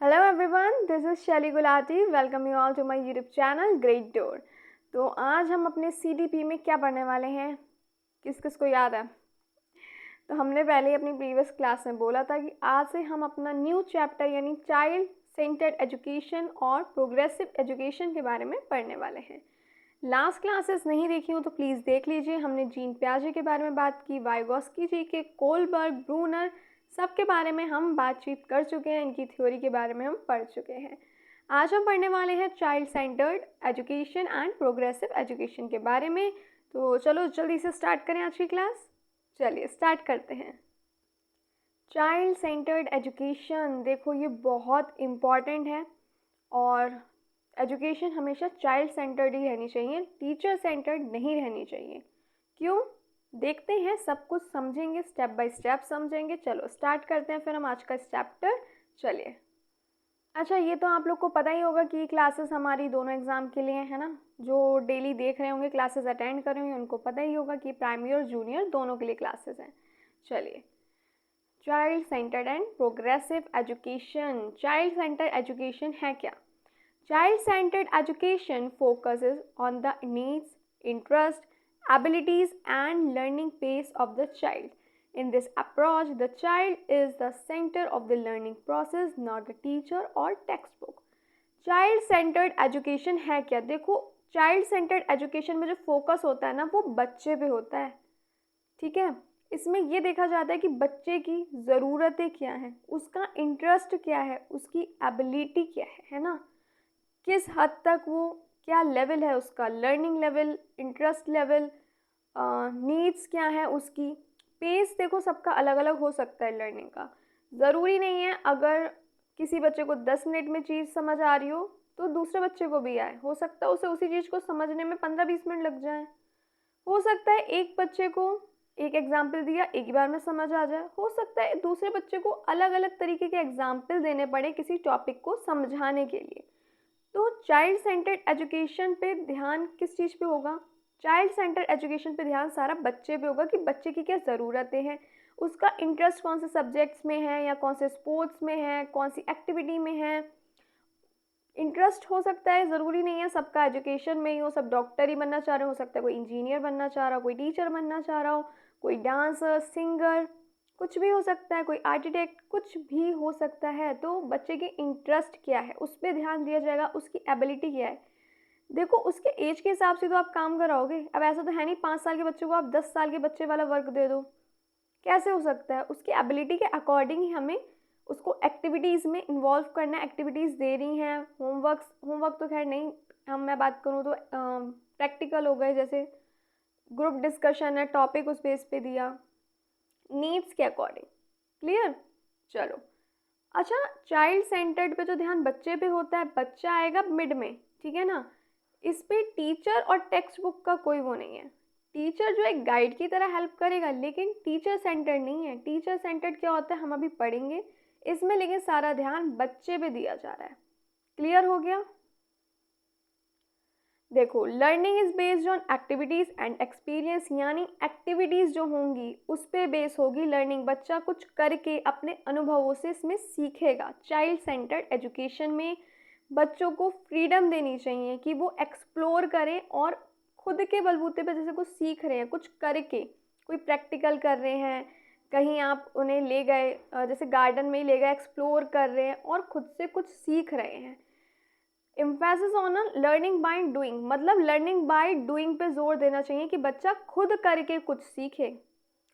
Hello everyone, this is Shelly Gulati. Welcome you all to my YouTube channel Great Door. तो आज हम अपने CDP में क्या पढ़ने वाले हैं, किस किस को याद है? तो हमने पहले ही अपनी प्रीवियस क्लास में बोला था कि आज से हम अपना न्यू चैप्टर यानी चाइल्ड सेंटर्ड एजुकेशन और प्रोग्रेसिव एजुकेशन के बारे में पढ़ने वाले हैं। लास्ट क्लासेस नहीं देखी हो तो प्लीज़ देख लीजिए। हमने जीन पियाजे के बारे में बात की, वाइगोस्की जी के, कोलबर्ग, ब्रूनर, सब के बारे में हम बातचीत कर चुके हैं। इनकी थ्योरी के बारे में हम पढ़ चुके हैं। आज हम पढ़ने वाले हैं child centred education and progressive education के बारे में। तो चलो जल्दी से स्टार्ट करें आज की क्लास। चलिए स्टार्ट करते हैं। चाइल्ड सेंटर्ड एजुकेशन, देखो ये बहुत इम्पॉर्टेंट है और एजुकेशन हमेशा चाइल्ड सेंटर्ड ही रहनी चाहिए, टीचर सेंटर्ड नहीं रहनी चाहिए। क्यों? देखते हैं, सब कुछ समझेंगे, स्टेप बाय स्टेप समझेंगे। चलो स्टार्ट करते हैं फिर हम आज का चैप्टर। चलिए। अच्छा, ये तो आप लोग को पता ही होगा कि क्लासेस हमारी दोनों एग्ज़ाम के लिए है ना। जो डेली देख रहे होंगे, क्लासेस अटेंड कर रहे होंगे, उनको पता ही होगा कि प्राइमरी और जूनियर दोनों के लिए क्लासेस हैं। चलिए, child centred and progressive education. Child centred education है क्या? Child-centered education focuses on the needs, interest, abilities, and learning pace of the child. In this approach, the child is the center of the learning process, not the teacher or textbook. Child-centered education है क्या? देखो, child-centered education में जो focus होता है ना, वो बच्चे पे होता है। ठीक है, इसमें ये देखा जाता है कि बच्चे की ज़रूरतें क्या हैं, उसका इंटरेस्ट क्या है, उसकी एबिलिटी क्या है ना, किस हद तक वो, क्या लेवल है उसका, learning level, interest level, needs क्या है उसकी। पेस देखो सबका अलग अलग हो सकता है लर्निंग का। ज़रूरी नहीं है अगर किसी बच्चे को 10 मिनट में चीज़ समझ आ रही हो तो दूसरे बच्चे को भी आए। हो सकता है उसे उसी चीज़ को समझने में 15-20 मिनट लग जाए। हो सकता है एक बच्चे को एक एग्जाम्पल दिया, एक ही बार में समझ आ जाए। हो सकता है दूसरे बच्चे को अलग अलग तरीके के एग्जाम्पल देने पड़े किसी टॉपिक को समझाने के लिए। तो चाइल्ड सेंटर्ड एजुकेशन पे ध्यान किस चीज़ पे होगा? चाइल्ड सेंटर्ड एजुकेशन पे ध्यान सारा बच्चे पे होगा कि बच्चे की क्या ज़रूरतें हैं, उसका इंटरेस्ट कौन से सब्जेक्ट्स में है या कौन से स्पोर्ट्स में है, कौन सी एक्टिविटी में है। इंटरेस्ट हो सकता है, ज़रूरी नहीं है सबका एजुकेशन में ही हो, सब डॉक्टर ही बनना चाह रहे हो सकता है कोई इंजीनियर बनना चाह रहा हो, कोई टीचर बनना चाह रहा हो, कोई डांसर, सिंगर, कुछ भी हो सकता है, कोई आर्किटेक्ट, कुछ भी हो सकता है। तो बच्चे के इंटरेस्ट क्या है उस पर ध्यान दिया जाएगा, उसकी एबिलिटी क्या है। देखो उसके एज के हिसाब से तो आप काम कराओगे। अब ऐसा तो है नहीं 5 साल के बच्चे को आप 10 साल के बच्चे वाला वर्क दे दो, कैसे हो सकता है? उसकी एबिलिटी के अकॉर्डिंग ही हमें उसको एक्टिविटीज़ में इन्वॉल्व करना है। एक्टिविटीज़ दे रही हैं, होमवर्क तो खैर नहीं, मैं बात करूँ तो प्रैक्टिकल हो गए, जैसे ग्रुप डिस्कशन है, टॉपिक उस बेस पे दिया, नीड्स के अकॉर्डिंग। क्लियर? चलो। अच्छा, चाइल्ड सेंटर्ड पे तो ध्यान बच्चे पे होता है, बच्चा आएगा मिड में, ठीक है ना। इस पे टीचर और टेक्स्ट बुक का कोई वो नहीं है। टीचर जो एक गाइड की तरह हेल्प करेगा, लेकिन टीचर सेंटर्ड नहीं है। टीचर सेंटर्ड क्या होता है हम अभी पढ़ेंगे इसमें, लेकिन सारा ध्यान बच्चे पे दिया जा रहा है। क्लियर हो गया? देखो, learning is based on activities and experience, यानी एक्टिविटीज़ जो होंगी उस पर बेस होगी लर्निंग। बच्चा कुछ करके अपने अनुभवों से इसमें सीखेगा। चाइल्ड सेंटर्ड एजुकेशन में बच्चों को फ्रीडम देनी चाहिए कि वो एक्सप्लोर करें और खुद के बलबूते पे, जैसे कुछ सीख रहे हैं कुछ करके, कोई प्रैक्टिकल कर रहे हैं, कहीं आप उन्हें ले गए, जैसे गार्डन में ही ले गए, एक्सप्लोर कर रहे हैं और खुद से कुछ सीख रहे हैं। Emphasis on learning by doing, मतलब लर्निंग बाय डूइंग पे जोर देना चाहिए कि बच्चा खुद करके कुछ सीखे।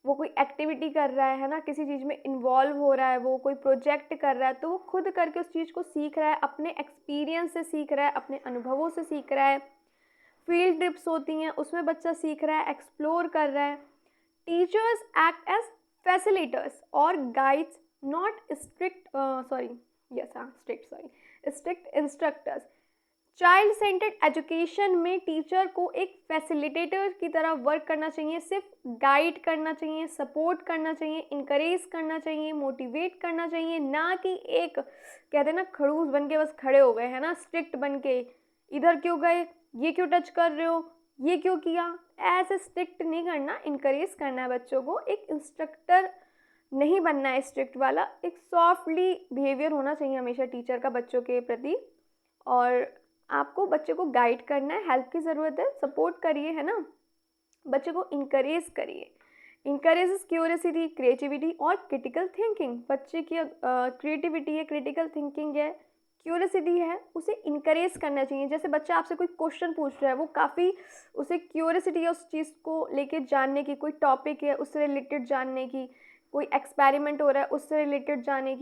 वो कोई एक्टिविटी कर रहा है ना, किसी चीज़ में इन्वॉल्व हो रहा है, वो कोई प्रोजेक्ट कर रहा है, तो वो खुद करके उस चीज़ को सीख रहा है, अपने एक्सपीरियंस से सीख रहा है, अपने अनुभवों से सीख रहा है। फील्ड ट्रिप्स होती हैं उसमें बच्चा सीख रहा है, एक्सप्लोर कर रहा है। टीचर्स एक्ट एज फैसिलिटेटर्स और guides, not strict strict instructors. Child centred education में टीचर को एक फैसिलिटेटर की तरह वर्क करना चाहिए, सिर्फ गाइड करना चाहिए, सपोर्ट करना चाहिए, इनकरेज करना चाहिए, मोटिवेट करना चाहिए, ना कि एक कहते हैं ना खड़ूस बन के बस खड़े हो गए हैं ना, स्ट्रिक्ट बन के, इधर क्यों गए, ये क्यों टच कर रहे हो, ये क्यों किया। ऐसे स्ट्रिक्ट नहीं करना, इनकरेज करना है बच्चों को एक इंस्ट्रक्टर नहीं बनना है स्ट्रिक्ट वाला, एक सॉफ्टली बिहेवियर होना चाहिए हमेशा टीचर का बच्चों के प्रति। और आपको बच्चे को गाइड करना है, हेल्प की ज़रूरत है, सपोर्ट करिए, है ना, बच्चे को इनकरेज करिए। इनकरेज क्यूरियोसिटी, क्रिएटिविटी और क्रिटिकल थिंकिंग। बच्चे की क्रिएटिविटी है, क्रिटिकल थिंकिंग है, क्यूरियोसिटी है, उसे इनकरेज करना चाहिए। जैसे बच्चा आपसे कोई क्वेश्चन पूछ रहा है, वो काफ़ी उसे क्यूरियोसिटी है उस चीज़ को लेके जानने की, कोई टॉपिक है उससे रिलेटेड जानने की, कोई एक्सपेरिमेंट हो रहा है उससे रिलेटेड जानने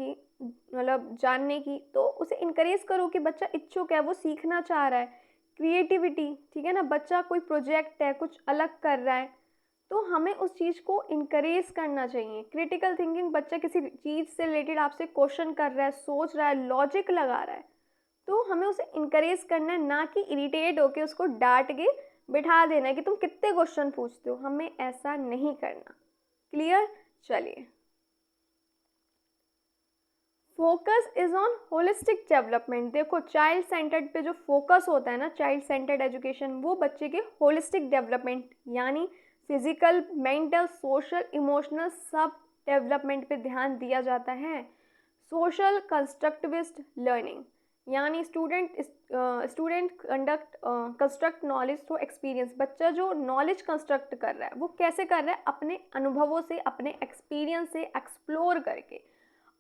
की, तो उसे इनकरेज करो कि बच्चा इच्छुक है, वो सीखना चाह रहा है। क्रिएटिविटी, ठीक है ना, बच्चा कोई प्रोजेक्ट है, कुछ अलग कर रहा है, तो हमें उस चीज़ को इनकरेज करना चाहिए। क्रिटिकल थिंकिंग, बच्चा किसी चीज़ से रिलेटेड आपसे क्वेश्चन कर रहा है, सोच रहा है, लॉजिक लगा रहा है, तो हमें उसे इनकरेज करना है, ना कि इरिटेट होकर उसको डांट के बिठा देना है कि तुम कितने क्वेश्चन पूछते हो। हमें ऐसा नहीं करना। क्लियर? चलिए, focus is on holistic development. देखो, चाइल्ड सेंटर्ड पे जो फोकस होता है ना, चाइल्ड सेंटर्ड एजुकेशन, वो बच्चे के होलिस्टिक डेवलपमेंट यानी फिजिकल, मेंटल, सोशल, इमोशनल सब डेवलपमेंट पे ध्यान दिया जाता है। सोशल कंस्ट्रक्टिविस्ट लर्निंग यानी student construct knowledge through experience. बच्चा जो नॉलेज कंस्ट्रक्ट कर रहा है वो कैसे कर रहा है? अपने अनुभवों से, अपने एक्सपीरियंस से, एक्सप्लोर करके।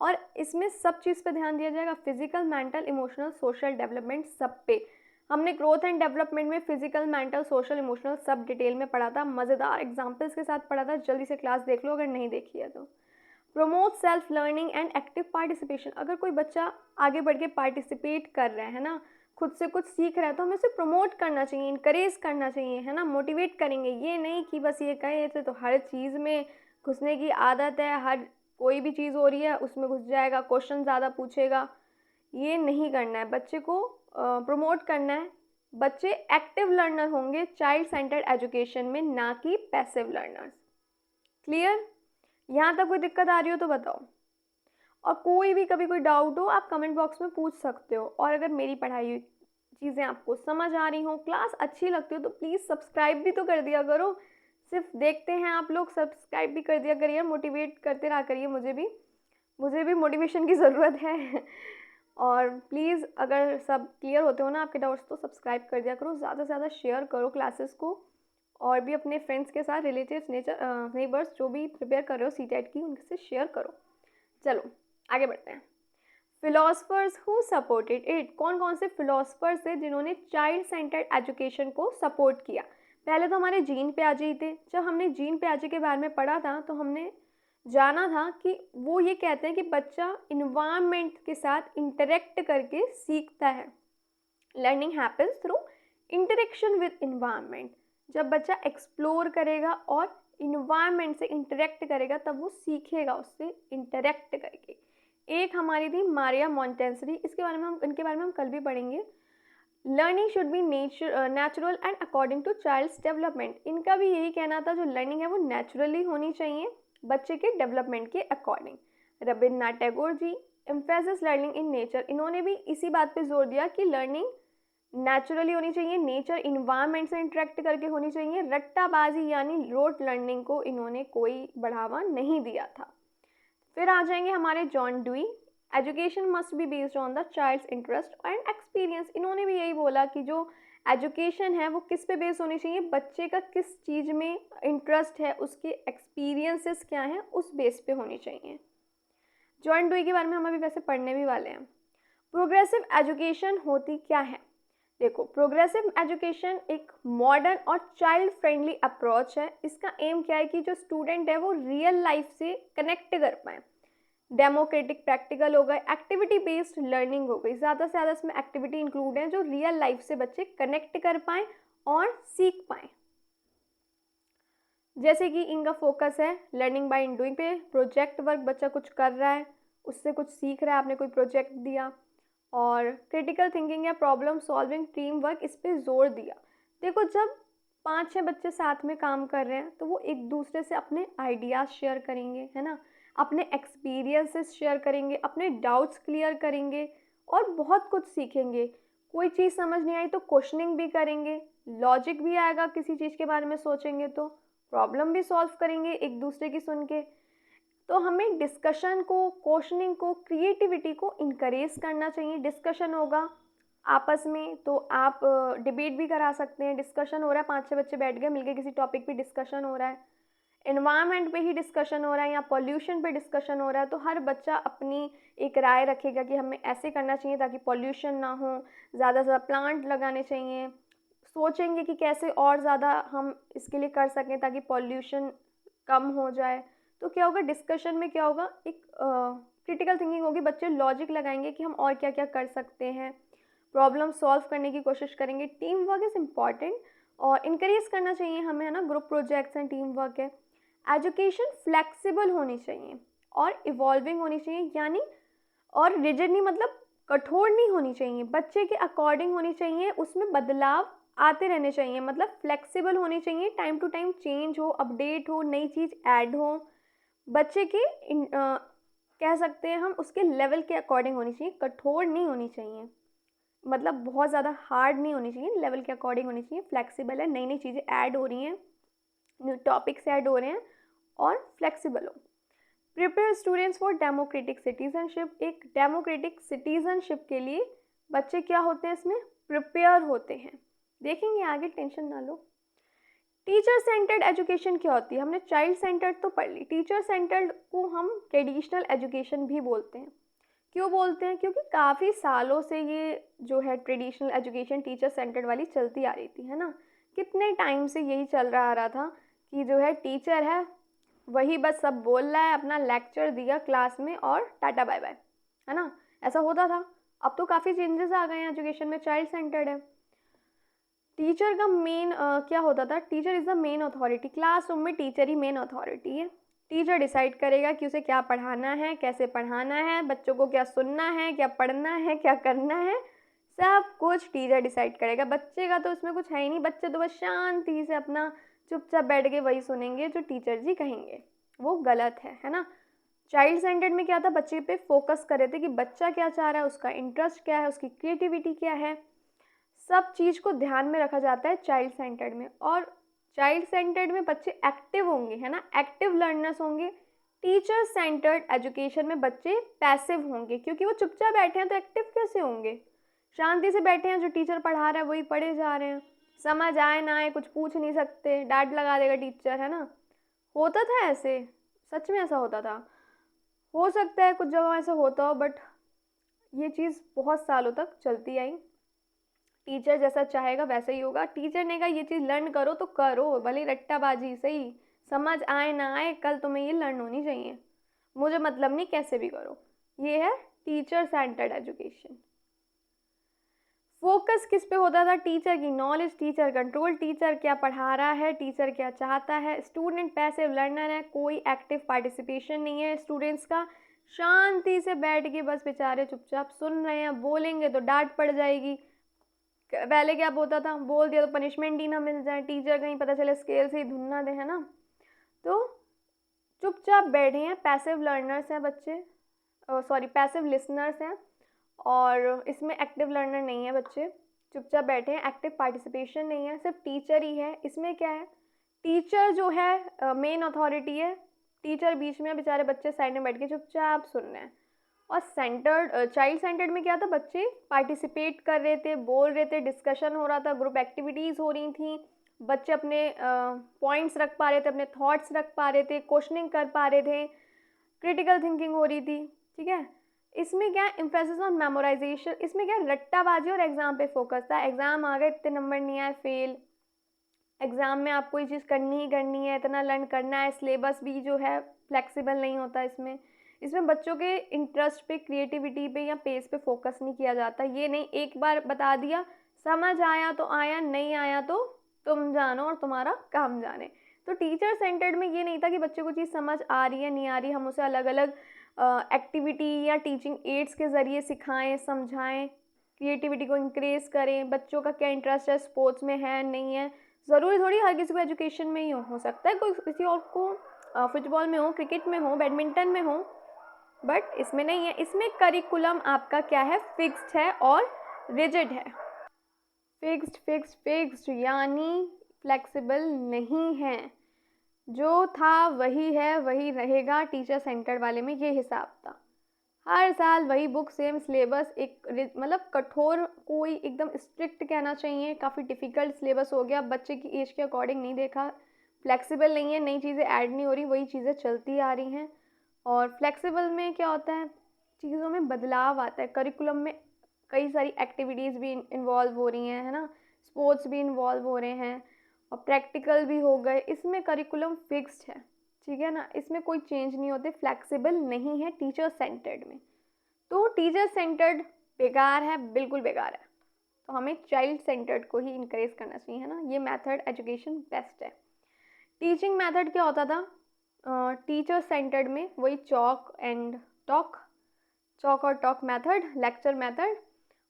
और इसमें सब चीज़ पे ध्यान दिया जाएगा, physical, mental, emotional, social development सब पे। हमने ग्रोथ एंड डेवलपमेंट में फिजिकल, मेंटल, सोशल, इमोशनल सब डिटेल में पढ़ा था, मज़ेदार एग्जांपल्स के साथ पढ़ा था। जल्दी से क्लास देख लो अगर नहीं देखी है तो। Promote self learning and active participation. अगर कोई बच्चा आगे बढ़ के पार्टिसिपेट कर रहा है ना, खुद से कुछ सीख रहा है, तो हमें उसे प्रमोट करना चाहिए, इनकरेज करना चाहिए, है ना, मोटिवेट करेंगे। ये नहीं कि बस ये कहें ऐसे तो हर चीज़ में घुसने की आदत है, हर कोई भी चीज़ हो रही है उसमें घुस जाएगा, क्वेश्चन ज़्यादा पूछेगा, ये नहीं करना है। बच्चे को प्रमोट करना है। बच्चे एक्टिव लर्नर होंगे चाइल्ड सेंटर्ड एजुकेशन में, ना कि पैसिव लर्नर्स। क्लियर? यहाँ तक कोई दिक्कत आ रही हो तो बताओ। और कोई भी कभी कोई डाउट हो आप कमेंट बॉक्स में पूछ सकते हो। और अगर मेरी पढ़ाई हुई चीज़ें आपको समझ आ रही हो, क्लास अच्छी लगती हो, तो प्लीज़ सब्सक्राइब भी तो कर दिया करो। सिर्फ देखते हैं आप लोग, सब्सक्राइब भी कर दिया करिए, मोटिवेट करते रहा करिए। मुझे भी मोटिवेशन की ज़रूरत है। और प्लीज़ अगर सब क्लियर होते हो ना आपके डाउट्स, तो सब्सक्राइब कर दिया करो, ज़्यादा से ज़्यादा शेयर करो क्लासेस को। और भी अपने फ्रेंड्स के साथ, रिलेटिव्स, नेबर्स जो भी प्रिपेयर कर रहे हो सीटेट की, उनसे शेयर करो। चलो आगे बढ़ते हैं। Philosophers who supported it. कौन कौन से फिलोसफर्स थे जिन्होंने चाइल्ड सेंटर्ड एजुकेशन को सपोर्ट किया? पहले तो हमारे जीन पियाजे थे। जब हमने जीन पियाजे के बारे में पढ़ा था तो हमने जाना था कि वो ये कहते हैं कि बच्चा इन्वायरमेंट के साथ इंटरेक्ट करके सीखता है। Learning happens through interaction with environment. जब बच्चा एक्सप्लोर करेगा और इन्वायरमेंट से इंटरेक्ट करेगा तब वो सीखेगा उससे इंटरेक्ट करके। एक हमारी थी मारिया मॉन्टेसरी, इनके बारे में हम कल भी पढ़ेंगे। Learning should be natural and according to child's development. इनका भी यही कहना था, जो लर्निंग है वो नेचुरली होनी चाहिए, बच्चे के डेवलपमेंट के according. Rabindranath Tagore ji, emphasis learning in nature. इन्होंने भी इसी बात पे जोर दिया कि लर्निंग नेचुरली होनी चाहिए, नेचर इन्वायरमेंट से इंटरेक्ट करके होनी चाहिए। रट्टाबाजी यानी रोट लर्निंग को इन्होंने कोई बढ़ावा नहीं दिया था। फिर आ जाएंगे हमारे John Dewey. Education must be based on the child's interest and experience. इन्होंने भी यही बोला कि जो एजुकेशन है वो किस पे बेस होनी चाहिए, बच्चे का किस चीज़ में इंटरेस्ट है, उसके एक्सपीरियंसेस क्या हैं, उस बेस पे होनी चाहिए। जॉन ड्यूई के बारे में हम अभी वैसे पढ़ने भी वाले हैं। प्रोग्रेसिव एजुकेशन होती क्या है? देखो, प्रोग्रेसिव एजुकेशन एक मॉडर्न और चाइल्ड फ्रेंडली अप्रोच है। इसका एम क्या है कि जो स्टूडेंट है वो रियल लाइफ से कनेक्ट कर पाए। डेमोक्रेटिक, प्रैक्टिकल हो गए, एक्टिविटी बेस्ड लर्निंग हो गई। ज़्यादा से ज़्यादा इसमें एक्टिविटी इंक्लूड है जो रियल लाइफ से बच्चे कनेक्ट कर पाएँ और सीख पाएँ। जैसे कि इनका फोकस है लर्निंग बाय डूइंग पे। प्रोजेक्ट वर्क, बच्चा कुछ कर रहा है, उससे कुछ सीख रहा है, आपने कोई प्रोजेक्ट दिया। और क्रिटिकल थिंकिंग या प्रॉब्लम सॉल्विंग, टीम वर्क, इस पर जोर दिया। देखो, जब 5-6 बच्चे साथ में काम कर रहे हैं तो वो एक दूसरे से अपने आइडियाज़ शेयर करेंगे, है ना, अपने एक्सपीरियंसेस शेयर करेंगे, अपने डाउट्स क्लियर करेंगे और बहुत कुछ सीखेंगे। कोई चीज़ समझ नहीं आई तो क्वेश्चनिंग भी करेंगे, लॉजिक भी आएगा, किसी चीज़ के बारे में सोचेंगे तो प्रॉब्लम भी सॉल्व करेंगे एक दूसरे की सुन के। तो हमें डिस्कशन को, क्वेश्चनिंग को, क्रिएटिविटी को इनकरेज करना चाहिए। डिस्कशन होगा आपस में तो आप डिबेट भी करा सकते हैं। डिस्कशन हो रहा है, 5-6 बच्चे बैठ गए मिलके किसी टॉपिक पे डिस्कशन हो रहा है, एनवायरनमेंट पे ही डिस्कशन हो रहा है या पॉल्यूशन पे डिस्कशन हो रहा है, तो हर बच्चा अपनी एक राय रखेगा कि हमें ऐसे करना चाहिए ताकि पॉल्यूशन ना हो, ज़्यादा से ज़्यादा प्लांट लगाने चाहिए। सोचेंगे कि कैसे और ज़्यादा हम इसके लिए कर सकें ताकि पॉल्यूशन कम हो जाए। तो क्या होगा, डिस्कशन में क्या होगा, एक क्रिटिकल थिंकिंग होगी, बच्चे लॉजिक लगाएंगे कि हम और क्या क्या कर सकते हैं, प्रॉब्लम सॉल्व करने की कोशिश करेंगे। टीम वर्क इज़ इम्पॉर्टेंट और इनकरेज करना चाहिए हमें, है ना। Group projects and team work है। एजुकेशन फ्लेक्सिबल होनी चाहिए और इवॉल्विंग होनी चाहिए, यानी और रिजिड नहीं मतलब कठोर नहीं होनी चाहिए, बच्चे के अकॉर्डिंग होनी चाहिए, उसमें बदलाव आते रहने चाहिए। मतलब फ्लेक्सिबल होनी चाहिए, टाइम टू टाइम चेंज हो, अपडेट हो, नई चीज़ ऐड हो, बच्चे के कह सकते हैं हम उसके लेवल के अकॉर्डिंग होनी चाहिए, कठोर नहीं होनी चाहिए, मतलब बहुत ज़्यादा हार्ड नहीं होनी चाहिए, लेवल के अकॉर्डिंग होनी चाहिए। फ्लेक्सिबल है, नई नई चीज़ें ऐड हो रही हैं, न्यू टॉपिक्स ऐड हो रहे हैं और फ्लेक्सिबल हो। Prepare students for democratic citizenship. एक डेमोक्रेटिक सिटीजनशिप के लिए बच्चे क्या होते हैं, इसमें प्रिपेयर होते हैं, देखेंगे आगे, टेंशन ना लो। टीचर सेंटर्ड एजुकेशन क्या होती है, हमने चाइल्ड सेंटर्ड तो पढ़ ली, टीचर सेंटर्ड को हम ट्रेडिशनल एजुकेशन भी बोलते हैं। क्यों बोलते हैं, क्योंकि काफ़ी सालों से ये जो है ट्रेडिशनल एजुकेशन टीचर सेंटर्ड वाली चलती आ रही थी, है ना। कितने टाइम से यही चल रहा था कि जो है टीचर है वही बस सब बोल रहा है, अपना लेक्चर दिया क्लास में और टाटा बाय बाय, है ना, ऐसा होता था। अब तो काफ़ी चेंजेस आ गए हैं एजुकेशन में, चाइल्ड सेंटर्ड है। टीचर का मेन क्या होता था, teacher is the main authority, classroom में टीचर ही मेन अथॉरिटी है। टीचर डिसाइड करेगा कि उसे क्या पढ़ाना है, कैसे पढ़ाना है, बच्चों को क्या सुनना है, क्या पढ़ना है, क्या करना है, सब कुछ टीचर डिसाइड करेगा। बच्चे का तो उसमें कुछ है ही नहीं, बच्चे तो बस शांति से अपना चुपचाप बैठ के वही सुनेंगे जो टीचर जी कहेंगे, वो गलत है ना। चाइल्ड सेंटर्ड में क्या था, बच्चे पे फोकस कर रहे थे कि बच्चा क्या चाह रहा है, उसका इंटरेस्ट क्या है, उसकी क्रिएटिविटी क्या है, सब चीज़ को ध्यान में रखा जाता है चाइल्ड सेंटर्ड में। और चाइल्ड सेंटर्ड में बच्चे एक्टिव होंगे, है ना, एक्टिव लर्नर्स होंगे। टीचर सेंटर्ड एजुकेशन में बच्चे पैसिव होंगे, क्योंकि वो चुपचाप बैठे हैं तो एक्टिव कैसे होंगे, शांति से बैठे हैं, जो टीचर पढ़ा रहा है वही पढ़े जा रहे हैं, समझ आए ना आए कुछ पूछ नहीं सकते, डांट लगा देगा टीचर, है ना। होता था ऐसे, सच में ऐसा होता था। हो सकता है कुछ जगह ऐसा होता हो, बट ये चीज़ बहुत सालों तक चलती आई। टीचर जैसा चाहेगा वैसा ही होगा, टीचर ने कहा ये चीज़ लर्न करो तो करो, भले रट्टाबाजी सही, समझ आए ना आए, कल तुम्हें ये लर्न होनी चाहिए, मुझे मतलब नहीं कैसे भी करो। ये है टीचर सेंटर्ड एजुकेशन। फोकस किस पे होता था, टीचर की नॉलेज, टीचर कंट्रोल, टीचर क्या पढ़ा रहा है, टीचर क्या चाहता है। स्टूडेंट पैसिव लर्नर है, कोई एक्टिव पार्टिसिपेशन नहीं है स्टूडेंट्स का, शांति से बैठ के बस बेचारे चुपचाप सुन रहे हैं, बोलेंगे तो डांट पड़ जाएगी। पहले क्या होता था, बोल दिया तो पनिशमेंट ही ना मिल जाए, टीचर कहीं पता चले स्केल से ही धुन ना दे, है ना। तो चुपचाप बैठे हैं, पैसिव लर्नर्स हैं बच्चे, सॉरी पैसिव लिसनर्स हैं, और इसमें एक्टिव लर्नर नहीं है बच्चे, चुपचाप बैठे हैं, एक्टिव पार्टिसिपेशन नहीं है, सिर्फ टीचर ही है। इसमें क्या है, टीचर जो है मेन अथॉरिटी है, टीचर बीच में, बेचारे बच्चे साइड में बैठ के चुपचाप सुन रहे हैं। और चाइल्ड सेंटर्ड में क्या था, बच्चे पार्टिसिपेट कर रहे थे, बोल रहे थे, डिस्कशन हो रहा था, ग्रुप एक्टिविटीज़ हो रही थी, बच्चे अपने पॉइंट्स रख पा रहे थे, अपने थॉट्स रख पा रहे थे, क्वेश्चनिंग कर पा रहे थे, क्रिटिकल थिंकिंग हो रही थी, ठीक है। इसमें क्या है, एम्फेसिस ऑन मेमोराइजेशन, इसमें क्या है, रट्टाबाजी और एग्ज़ाम पे फोकस था। एग्ज़ाम आ गए, इतने नंबर नहीं आए, फेल। एग्ज़ाम में आपको ये चीज़ करनी ही करनी है, इतना लर्न करना है। सिलेबस भी जो है फ्लेक्सिबल नहीं होता इसमें बच्चों के इंटरेस्ट पे, क्रिएटिविटी पे या पेस पे फोकस नहीं किया जाता। ये नहीं एक बार बता दिया, समझ आया तो आया, नहीं आया तो तुम जानो और तुम्हारा काम जाने। तो टीचर सेंटर्ड में ये नहीं था कि बच्चे को चीज़ समझ आ रही है नहीं आ रही, हम उसे अलग अलग एक्टिविटी या टीचिंग एड्स के ज़रिए सिखाएं, समझाएं, क्रिएटिविटी को इंक्रेज करें। बच्चों का क्या इंटरेस्ट है, स्पोर्ट्स में है नहीं है, ज़रूरी थोड़ी हर किसी को एजुकेशन में ही हो सकता है कोई किसी और को फुटबॉल में हो, क्रिकेट में हो, बैडमिंटन में हो, बट इसमें नहीं है। इसमें करिकुलम आपका क्या है, फिक्स्ड है और रिजिड है। फिक्स्ड यानी फ्लेक्सिबल नहीं है। जो था वही है, वही रहेगा टीचर सेंटर्ड वाले में, ये हिसाब था। हर साल वही बुक, सेम सिलेबस, एक मतलब कठोर, कोई एकदम स्ट्रिक्ट कहना चाहिए, काफ़ी डिफ़िकल्ट सिलेबस हो गया, बच्चे की एज के अकॉर्डिंग नहीं देखा, फ्लेक्सिबल नहीं है, नई चीज़ें ऐड नहीं हो रही, वही चीज़ें चलती आ रही हैं। और फ्लेक्सिबल में क्या होता है, चीज़ों में बदलाव आता है, करिकुलम में कई सारी एक्टिविटीज़ भी इन्वॉल्व हो रही हैं, है ना, स्पोर्ट्स भी इन्वॉल्व हो रहे हैं और प्रैक्टिकल भी हो गए, इसमें करिकुलम फिक्स्ड है, ठीक है ना, इसमें कोई चेंज नहीं होते, फ्लेक्सिबल नहीं है टीचर सेंटर्ड में। तो टीचर सेंटर्ड बेकार है, बिल्कुल बेकार है, तो हमें चाइल्ड सेंटर्ड को ही इनकरेज करना चाहिए, है ना, ये मेथड एजुकेशन बेस्ट है। टीचिंग मेथड क्या होता था, टीचर सेंटर्ड में वही चॉक एंड टॉक, चॉक और टॉक मेथड, लेक्चर मेथड,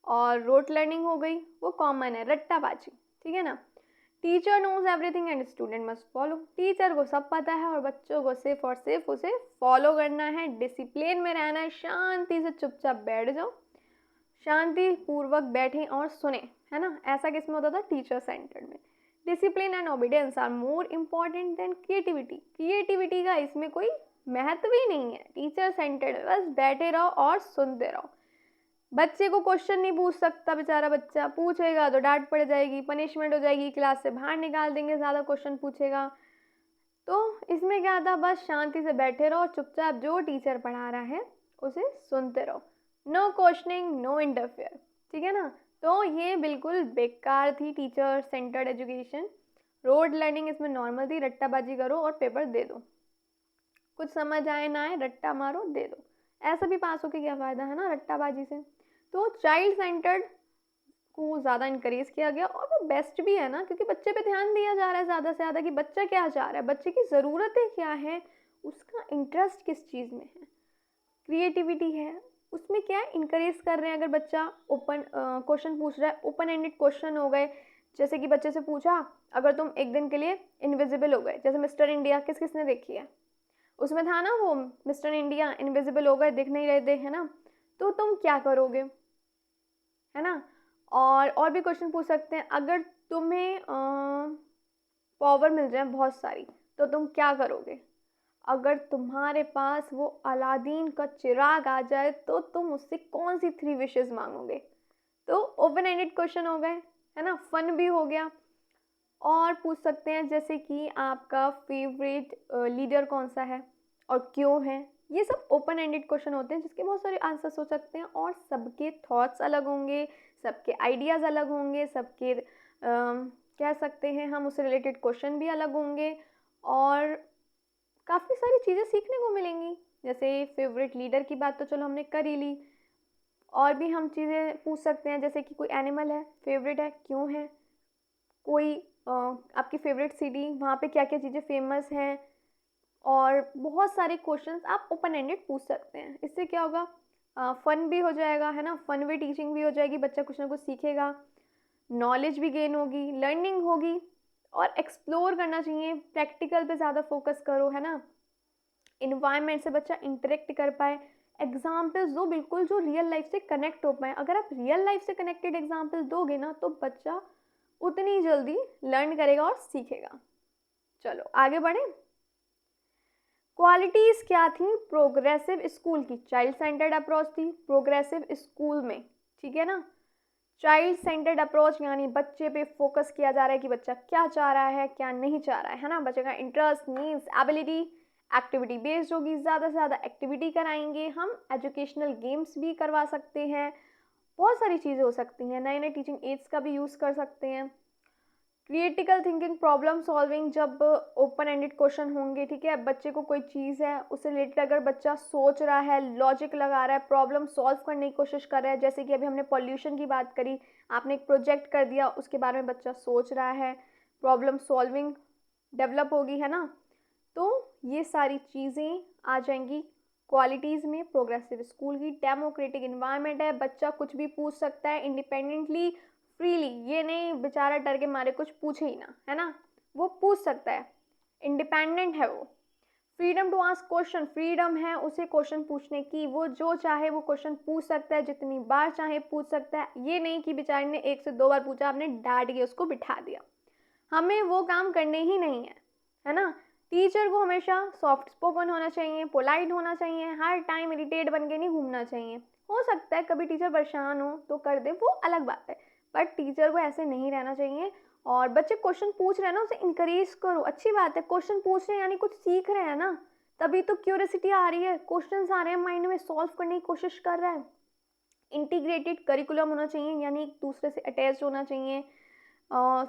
और रोट लर्निंग हो गई, वो कॉमन है, रट्टाबाजी, ठीक है ना। Teacher knows everything and student must follow, teacher को सब पता है और बच्चों को सिर्फ और सिर्फ उसे फॉलो करना है, डिसिप्लिन में रहना है, शांति से चुपचाप बैठ जाओ, शांति पूर्वक बैठें और सुने, है ना, ऐसा किसमें होता था, टीचर सेंटर्ड में। Discipline and obedience are more important than creativity, creativity का इसमें कोई महत्व ही नहीं है, टीचर सेंटर्ड में बस बैठे रहो और सुनते रहो। बच्चे को क्वेश्चन नहीं पूछ सकता, बेचारा बच्चा पूछेगा तो डांट पड़ जाएगी, पनिशमेंट हो जाएगी, क्लास से बाहर निकाल देंगे, ज़्यादा क्वेश्चन पूछेगा। तो इसमें क्या था, बस शांति से बैठे रहो, चुपचाप जो टीचर पढ़ा रहा है उसे सुनते रहो, नो क्वेश्चनिंग, नो इंटरफेयर, ठीक है ना। तो ये बिल्कुल बेकार थी teacher centred education. Road learning इसमें नॉर्मल थी, रट्टाबाजी करो और पेपर दे दो, कुछ समझ आए ना आए रट्टा मारो दे दो, ऐसा भी पास होके क्या फ़ायदा, है ना, रट्टाबाजी से। तो चाइल्ड सेंटर्ड को ज़्यादा इनकरेज किया गया और वो बेस्ट भी है ना, क्योंकि बच्चे पे ध्यान दिया जा रहा है ज़्यादा से ज़्यादा कि बच्चा क्या चाह रहा है, बच्चे की ज़रूरतें क्या है, उसका इंटरेस्ट किस चीज़ में है, क्रिएटिविटी है, उसमें क्या इनकरेज कर रहे हैं। अगर बच्चा ओपन क्वेश्चन पूछ रहा है, ओपन एंडेड क्वेश्चन हो गए, जैसे कि बच्चे से पूछा अगर तुम एक दिन के लिए इनविजिबल हो गए, जैसे मिस्टर इंडिया किसने देखी है, उसमें था ना वो, मिस्टर इंडिया इनविजिबल हो गए, दिख नहीं रहे थे, है ना, तो तुम क्या करोगे, है ना। और भी क्वेश्चन पूछ सकते हैं, अगर तुम्हें पावर मिल जाए बहुत सारी तो तुम क्या करोगे, अगर तुम्हारे पास वो अलादीन का चिराग आ जाए तो तुम उससे कौन सी 3 विशेस मांगोगे। तो ओपन एंडेड क्वेश्चन हो गए, है ना, फन भी हो गया। और पूछ सकते हैं जैसे कि आपका फेवरेट लीडर कौन सा है और क्यों है, ये सब ओपन एंडेड क्वेश्चन होते हैं जिसके बहुत सारे आंसर्स हो सकते हैं और सबके थॉट्स अलग होंगे, सबके आइडियाज़ अलग होंगे, सबके कह सकते हैं हम उससे रिलेटेड क्वेश्चन भी अलग होंगे और काफ़ी सारी चीज़ें सीखने को मिलेंगी। जैसे फेवरेट लीडर की बात तो चलो हमने कर ही ली, और भी हम चीज़ें पूछ सकते हैं जैसे कि कोई एनिमल है फेवरेट है क्यों है, कोई आपकी फेवरेट सिटी वहाँ पे क्या क्या चीज़ें फेमस हैं, और बहुत सारे क्वेश्चंस आप ओपन एंडेड पूछ सकते हैं। इससे क्या होगा, फ़न भी हो जाएगा, है ना, फ़न वे टीचिंग भी हो जाएगी, बच्चा कुछ ना कुछ सीखेगा, नॉलेज भी गेन होगी, लर्निंग होगी, और एक्सप्लोर करना चाहिए, प्रैक्टिकल पे ज़्यादा फोकस करो, है ना, इन्वायरमेंट से बच्चा इंटरेक्ट कर पाए, एग्जाम्पल्स दो बिल्कुल जो रियल लाइफ से कनेक्ट हो पाए। अगर आप रियल लाइफ से कनेक्टेड एग्जाम्पल्स दोगे ना तो बच्चा उतनी जल्दी लर्न करेगा और सीखेगा। चलो आगे बढ़ें। क्वालिटीज़ क्या थी प्रोग्रेसिव स्कूल की, चाइल्ड सेंटर्ड अप्रोच थी प्रोग्रेसिव स्कूल में, ठीक है ना। चाइल्ड सेंटर्ड अप्रोच यानी बच्चे पे फोकस किया जा रहा है कि बच्चा क्या चाह रहा है क्या नहीं चाह रहा है ना, बच्चे का interest, needs, ability, activity based होगी, ज़्यादा से ज़्यादा एक्टिविटी कराएंगे हम, एजुकेशनल गेम्स भी करवा सकते हैं, बहुत सारी चीज़ें हो सकती हैं, नए नए टीचिंग एड्स का भी यूज़ कर सकते हैं। क्रिटिकल थिंकिंग, प्रॉब्लम सॉल्विंग, जब ओपन एंडेड क्वेश्चन होंगे, ठीक है, बच्चे को कोई चीज़ है उससे रिलेटेड अगर बच्चा सोच रहा है, लॉजिक लगा रहा है, प्रॉब्लम सॉल्व करने की कोशिश कर रहा है, जैसे कि अभी हमने पॉल्यूशन की बात करी, आपने एक प्रोजेक्ट कर दिया उसके बारे में बच्चा सोच रहा है, प्रॉब्लम सॉल्विंग डेवलप होगी, है ना। तो ये सारी चीज़ें आ जाएंगी क्वालिटीज़ में प्रोग्रेसिव स्कूल की। डेमोक्रेटिक इन्वायरमेंट है, बच्चा कुछ भी पूछ सकता है इंडिपेंडेंटली, फ्रीली, ये नहीं बेचारा डर के मारे कुछ पूछे ही ना, है ना, वो पूछ सकता है, इंडिपेंडेंट है वो। Freedom to ask question, freedom है उसे क्वेश्चन पूछने की, वो जो चाहे वो क्वेश्चन पूछ सकता है, जितनी बार चाहे पूछ सकता है, ये नहीं कि बेचारे ने 1 से 2 बार पूछा आपने डांट के उसको बिठा दिया, हमें वो काम करने ही नहीं है ना। टीचर को हमेशा सॉफ्ट स्पोकन होना चाहिए, पोलाइट होना चाहिए, हर टाइम इरिटेट बन के नहीं घूमना चाहिए। हो सकता है कभी टीचर परेशान हो तो कर दे, वो अलग बात है, बट टीचर को ऐसे नहीं रहना चाहिए। और बच्चे क्वेश्चन पूछ रहे हैं ना, उसे इंकरेज करो, अच्छी बात है, क्वेश्चन पूछ रहे हैं यानी कुछ सीख रहे हैं ना, तभी तो क्यूरियोसिटी आ रही है, क्वेश्चंस आ रहे हैं माइंड में, सॉल्व करने की कोशिश कर रहा है। इंटीग्रेटेड करिकुलम होना चाहिए, यानी एक दूसरे से अटैच होना चाहिए।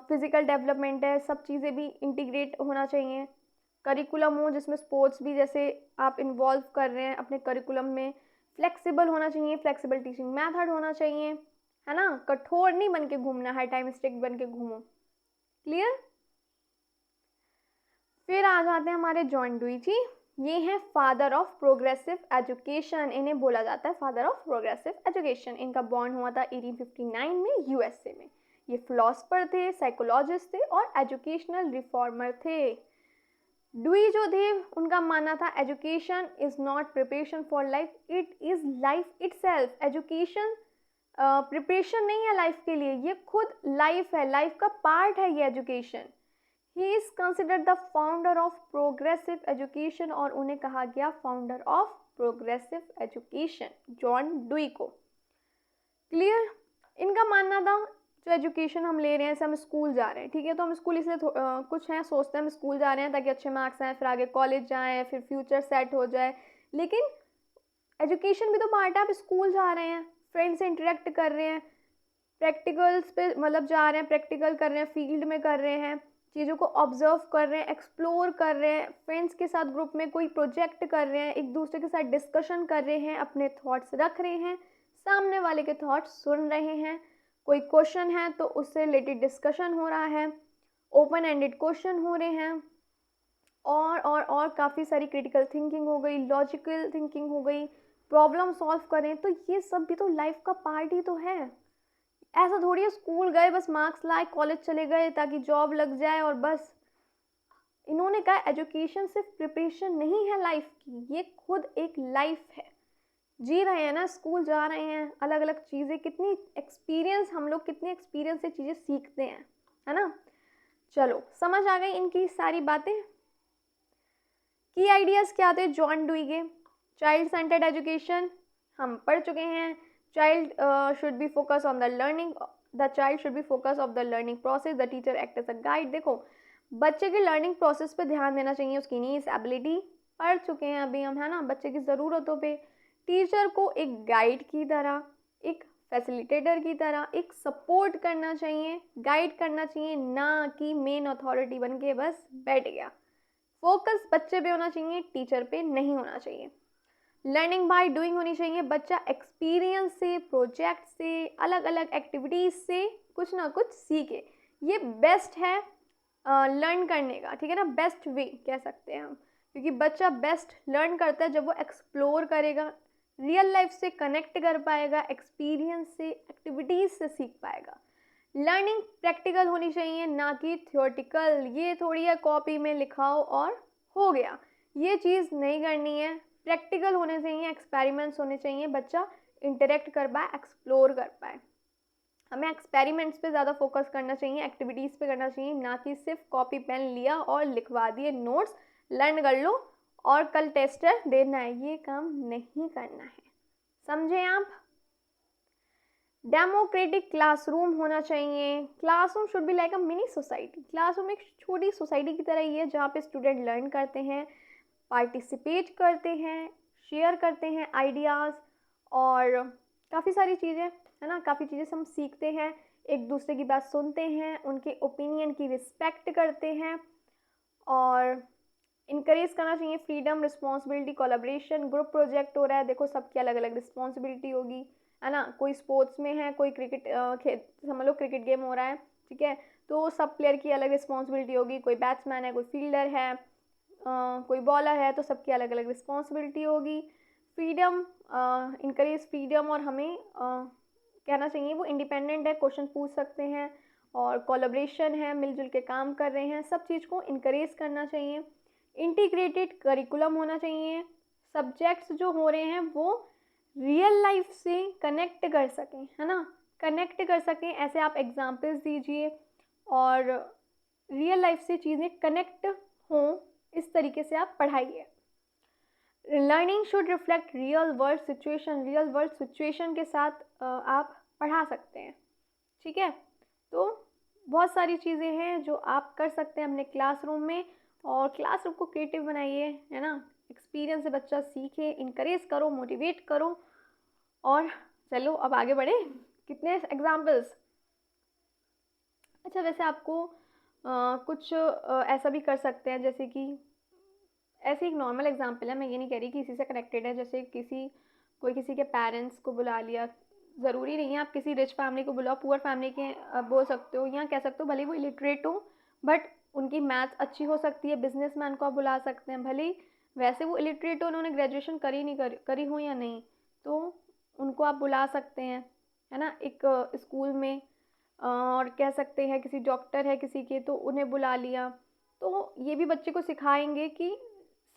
फिजिकल डेवलपमेंट है, सब चीज़ें भी इंटीग्रेट होना चाहिए। करिकुलम हो जिसमें स्पोर्ट्स भी जैसे आप इन्वॉल्व कर रहे हैं अपने करिकुलम में। फ्लेक्सिबल होना चाहिए, फ्लेक्सिबल टीचिंग मेथड होना चाहिए, है ना। कठोर नहीं बन के घूमना, हर टाइम स्ट्रिक्ट बन के घूमो। क्लियर। फिर आ जाते हैं हमारे जॉन डुई जी। ये हैं फादर ऑफ प्रोग्रेसिव एजुकेशन, इन्हें बोला जाता है फादर ऑफ प्रोग्रेसिव एजुकेशन। इनका बॉर्न हुआ था 1859 में यूएसए में। ये फिलोसफर थे, साइकोलॉजिस्ट थे और एजुकेशनल रिफॉर्मर थे। डुई जो थे उनका मानना था education is not preparation for life, it is life itself. Education preparation नहीं है लाइफ के लिए, ये खुद लाइफ है, लाइफ का पार्ट है ये education. He is considered the founder of progressive education, और उन्हें कहा गया founder of progressive education, John dewy को। क्लियर। इनका मानना था जो एजुकेशन हम ले रहे हैं, जैसे हम स्कूल जा रहे हैं, ठीक है, तो हम स्कूल इसलिए कुछ हैं सोचते हैं हम स्कूल जा रहे हैं ताकि अच्छे मार्क्स आए, फिर आगे कॉलेज जाएं, फिर फ्यूचर सेट हो जाए। लेकिन एजुकेशन भी तो पार्ट है, आप स्कूल जा रहे हैं, फ्रेंड से इंटरेक्ट कर रहे हैं, प्रैक्टिकल्स पे मतलब जा रहे हैं, प्रैक्टिकल कर रहे हैं, फील्ड में कर रहे हैं, चीज़ों को ऑब्जर्व कर रहे हैं, एक्सप्लोर कर रहे हैं, फ्रेंड्स के साथ ग्रुप में कोई प्रोजेक्ट कर रहे हैं, एक दूसरे के साथ डिस्कशन कर रहे हैं, अपने थॉट्स रख रहे हैं, सामने वाले के थॉट्स सुन रहे हैं, कोई क्वेश्चन है तो उससे रिलेटेड डिस्कशन हो रहा है, ओपन एंडेड क्वेश्चन हो रहे हैं, और काफ़ी सारी क्रिटिकल थिंकिंग हो गई, लॉजिकल थिंकिंग हो गई, प्रॉब्लम सॉल्व करें, तो ये सब भी तो लाइफ का पार्ट ही तो है। ऐसा थोड़ी है स्कूल गए बस मार्क्स लाए, कॉलेज चले गए ताकि जॉब लग जाए और बस। इन्होंने कहा एजुकेशन सिर्फ प्रिपरेशन नहीं है लाइफ की, ये खुद एक लाइफ है। जी रहे हैं ना, स्कूल जा रहे हैं, अलग अलग चीज़ें, कितनी एक्सपीरियंस, हम लोग कितने एक्सपीरियंस से चीज़ें सीखते हैं, है ना। चलो समझ आ गई इनकी सारी बातें। की आइडियाज़ क्या थे जॉन डुई के। चाइल्ड सेंटर्ड एजुकेशन हम पढ़ चुके हैं। Child should be focus on the learning, the child should be focus of the learning process, the teacher act as a guide. देखो बच्चे के लर्निंग प्रोसेस पे ध्यान देना चाहिए, उसकी नीड्स, एबिलिटी पढ़ चुके हैं अभी हम, है ना, बच्चे की ज़रूरतों पे। टीचर को एक गाइड की तरह, एक फैसिलिटेटर की तरह, एक सपोर्ट करना चाहिए, गाइड करना चाहिए, ना कि मेन अथॉरिटी बन के बस बैठ गया। फोकस बच्चे पे होना चाहिए, टीचर पे नहीं होना चाहिए। लर्निंग बाय डूइंग होनी चाहिए, बच्चा एक्सपीरियंस से, प्रोजेक्ट से, अलग अलग एक्टिविटीज़ से कुछ ना कुछ सीखे। ये बेस्ट है लर्न करने का, ठीक है ना, बेस्ट वे कह सकते हैं हम, क्योंकि बच्चा बेस्ट लर्न करता है जब वो एक्सप्लोर करेगा, रियल लाइफ से कनेक्ट कर पाएगा, एक्सपीरियंस से, एक्टिविटीज़ से सीख पाएगा। लर्निंग प्रैक्टिकल होनी चाहिए, ना कि थियोरटिकल। ये थोड़ी है कॉपी में लिखाओ और हो गया, ये चीज़ नहीं करनी है। प्रैक्टिकल होने चाहिए, एक्सपेरिमेंट्स होने चाहिए, बच्चा इंटरेक्ट कर पाए, एक्सप्लोर कर पाए। हमें एक्सपेरिमेंट्स पे ज़्यादा फोकस करना चाहिए, एक्टिविटीज़ पे करना चाहिए, ना कि सिर्फ कॉपी पेन लिया और लिखवा दिए नोट्स, लर्न कर लो और कल टेस्टर देना है, ये काम नहीं करना है। समझे आप। डेमोक्रेटिक क्लासरूम होना चाहिए। Classroom should be like a mini society. Classroom एक छोटी सोसाइटी की तरह ही है जहाँ पे स्टूडेंट लर्न करते हैं, पार्टिसिपेट करते हैं, शेयर करते हैं आइडियाज़ और काफ़ी सारी चीज़ें, है ना, काफ़ी चीज़ें हम सीखते हैं, एक दूसरे की बात सुनते हैं, उनके ओपिनियन की रिस्पेक्ट करते हैं और इनकरेज करना चाहिए freedom, responsibility, collaboration. Group project हो रहा है, देखो सबकी अलग अलग रिस्पॉन्सिबिलिटी होगी, है ना, कोई स्पोर्ट्स में है, कोई क्रिकेट समझ लो क्रिकेट गेम हो रहा है, ठीक है, तो सब प्लेयर की अलग रिस्पॉन्सिबिलिटी होगी, कोई बैट्समैन है, कोई फील्डर है, कोई बॉलर है, तो सबकी अलग अलग रिस्पॉन्सिबिलिटी होगी। फ्रीडम, इनकरेज फ्रीडम, और हमें कहना चाहिए वो इंडिपेंडेंट है, क्वेश्चन पूछ सकते हैं, और कोलैबोरेशन है, मिलजुल के काम कर रहे हैं, सब चीज़ को इनकरेज करना चाहिए। इंटीग्रेटेड करिकुलम होना चाहिए, सब्जेक्ट्स जो हो रहे हैं वो रियल लाइफ से कनेक्ट कर सकें, है ना, कनेक्ट कर सकें, ऐसे आप एग्जांपल्स दीजिए और रियल लाइफ से चीज़ें कनेक्ट हों, इस तरीके से आप पढ़ाइए। Learning should reflect real world situation, real world situation के साथ आप पढ़ा सकते हैं, ठीक है। तो बहुत सारी चीज़ें हैं जो आप कर सकते हैं अपने क्लासरूम में, और क्लासरूम को क्रिएटिव बनाइए, है ना। एक्सपीरियंस से बच्चा सीखे, इनकरेज करो, मोटिवेट करो। और चलो अब आगे बढ़े, कितने एग्जाम्पल्स। अच्छा, वैसे आपको कुछ ऐसा भी कर सकते हैं, जैसे कि ऐसे एक नॉर्मल एग्जांपल है, मैं ये नहीं कह रही कि इसी से कनेक्टेड है। जैसे कोई किसी के पेरेंट्स को बुला लिया, ज़रूरी नहीं है आप किसी रिच फैमिली को बुलाओ, पुअर फैमिली के बोल सकते हो, या कह सकते हो भले वो इलिटरेट हो बट उनकी मैथ्स अच्छी हो सकती है, बिजनेसमैन को आप बुला सकते हैं, भले वैसे वो इलिटरेट हो, उन्होंने ग्रेजुएशन करी नहीं करी हो या नहीं, तो उनको आप बुला सकते हैं, है ना, एक स्कूल में। और कह सकते हैं किसी डॉक्टर है किसी के, तो उन्हें बुला लिया। तो ये भी बच्चे को सिखाएंगे कि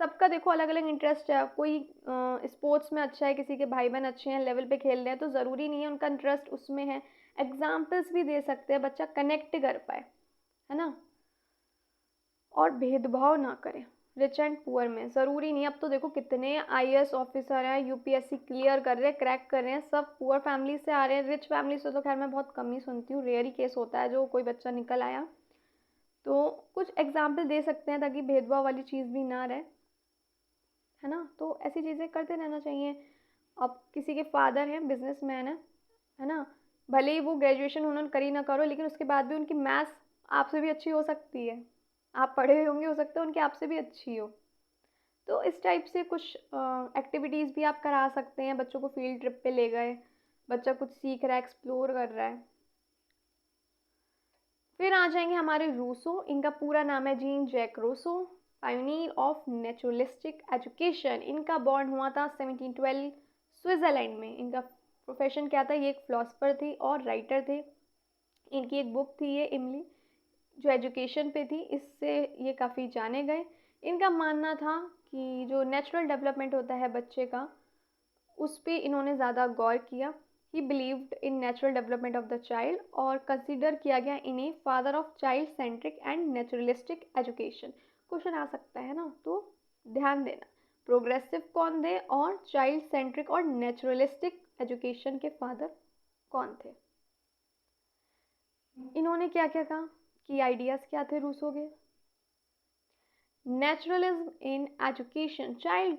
सबका देखो अलग अलग इंटरेस्ट है, कोई स्पोर्ट्स में अच्छा है, किसी के भाई बहन अच्छे हैं, लेवल पे खेल रहे हैं, तो ज़रूरी नहीं है उनका इंटरेस्ट उसमें है। एग्जाम्पल्स भी दे सकते हैं, बच्चा कनेक्ट कर पाए, है ना। और भेदभाव ना करें रिच एंड पुअर में, ज़रूरी नहीं। अब तो देखो कितने आईएएस ऑफिसर हैं, यूपीएससी क्लियर कर रहे हैं, क्रैक कर रहे हैं, सब पुअर फैमिली से आ रहे हैं। रिच फैमिली से तो खैर मैं बहुत कम ही सुनती हूँ, रेयर ही केस होता है जो कोई बच्चा निकल आया। तो कुछ एग्जाम्पल दे सकते हैं ताकि भेदभाव वाली चीज़ भी ना रहे, है ना। तो ऐसी चीज़ें करते रहना चाहिए। अब किसी के फादर हैं, बिजनेसमैन है ना, भले ही वो ग्रेजुएशन उन्होंने करी ना करो, लेकिन उसके बाद भी उनकी मैथ्स आपसे भी अच्छी हो सकती है। आप पढ़े हुए होंगे, हो सकता है उनकी आपसे भी अच्छी हो। तो इस टाइप से कुछ एक्टिविटीज़ भी आप करा सकते हैं। बच्चों को फील्ड ट्रिप पे ले गए, बच्चा कुछ सीख रहा है, एक्सप्लोर कर रहा है। फिर आ जाएंगे हमारे रूसो। इनका पूरा नाम है Jean Jacques Rousseau, pioneer of naturalistic education. इनका बॉर्न हुआ था 1712 स्विट्ज़रलैंड में। इनका प्रोफेशन क्या था, ये एक फिलोसफर थे और राइटर थे। इनकी एक बुक थी ये इमली, जो एजुकेशन पे थी, इससे ये काफ़ी जाने गए। इनका मानना था कि जो नेचुरल डेवलपमेंट होता है बच्चे का, उस पर इन्होंने ज़्यादा गौर किया। He believed in natural development of the child, और कंसिडर किया गया इन्हें father of child centric and naturalistic education. Question आ सकता है ना, तो ध्यान देना, प्रोग्रेसिव कौन थे और चाइल्ड सेंट्रिक और नेचुरलिस्टिक एजुकेशन के फादर कौन थे। इन्होंने क्या क्या कहा, कि आइडियाज़ क्या थे रूसो के। Naturalism in education, child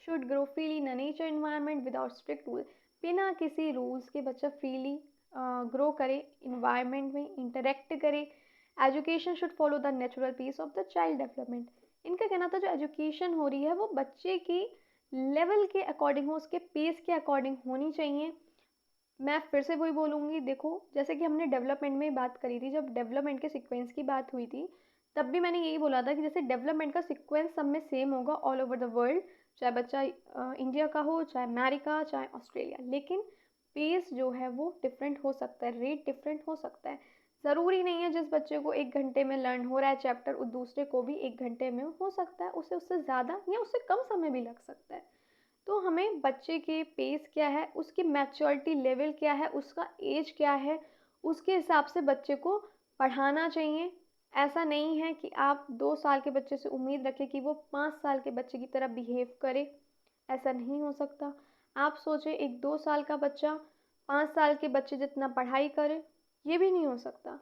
should grow freely in nature environment without strict rule. बिना किसी रूल्स के बच्चा फ्रीली ग्रो करे, इन्वायरमेंट में इंटरेक्ट करे। Education should follow the natural pace of the child development. इनका कहना था जो एजुकेशन हो रही है वो बच्चे की लेवल के अकॉर्डिंग हो, उसके पेस के अकॉर्डिंग होनी चाहिए। मैं फिर से वही बोलूँगी, देखो जैसे कि हमने डेवलपमेंट में बात करी थी, जब डेवलपमेंट के सीक्वेंस की बात हुई थी, तब भी मैंने यही बोला था कि जैसे डेवलपमेंट का सीक्वेंस सब में सेम होगा ऑल ओवर द वर्ल्ड, चाहे बच्चा इंडिया का हो, चाहे अमेरिका, चाहे ऑस्ट्रेलिया, लेकिन पेस जो है वो डिफरेंट हो सकता है, रेट डिफरेंट हो सकता है। ज़रूरी नहीं है जिस बच्चे को 1 घंटे में लर्न हो रहा है चैप्टर, उस दूसरे को भी 1 घंटे में हो सकता है, उसे उससे ज़्यादा या उससे कम समय भी लग सकता है। तो हमें बच्चे के पेस क्या है, उसकी मैच्योरिटी लेवल क्या है, उसका एज क्या है, उसके हिसाब से बच्चे को पढ़ाना चाहिए। ऐसा नहीं है कि आप 2 साल के बच्चे से उम्मीद रखें कि वो 5 साल के बच्चे की तरह बिहेव करे, ऐसा नहीं हो सकता। आप सोचें एक 2 साल का बच्चा 5 साल के बच्चे जितना पढ़ाई करे, ये भी नहीं हो सकता।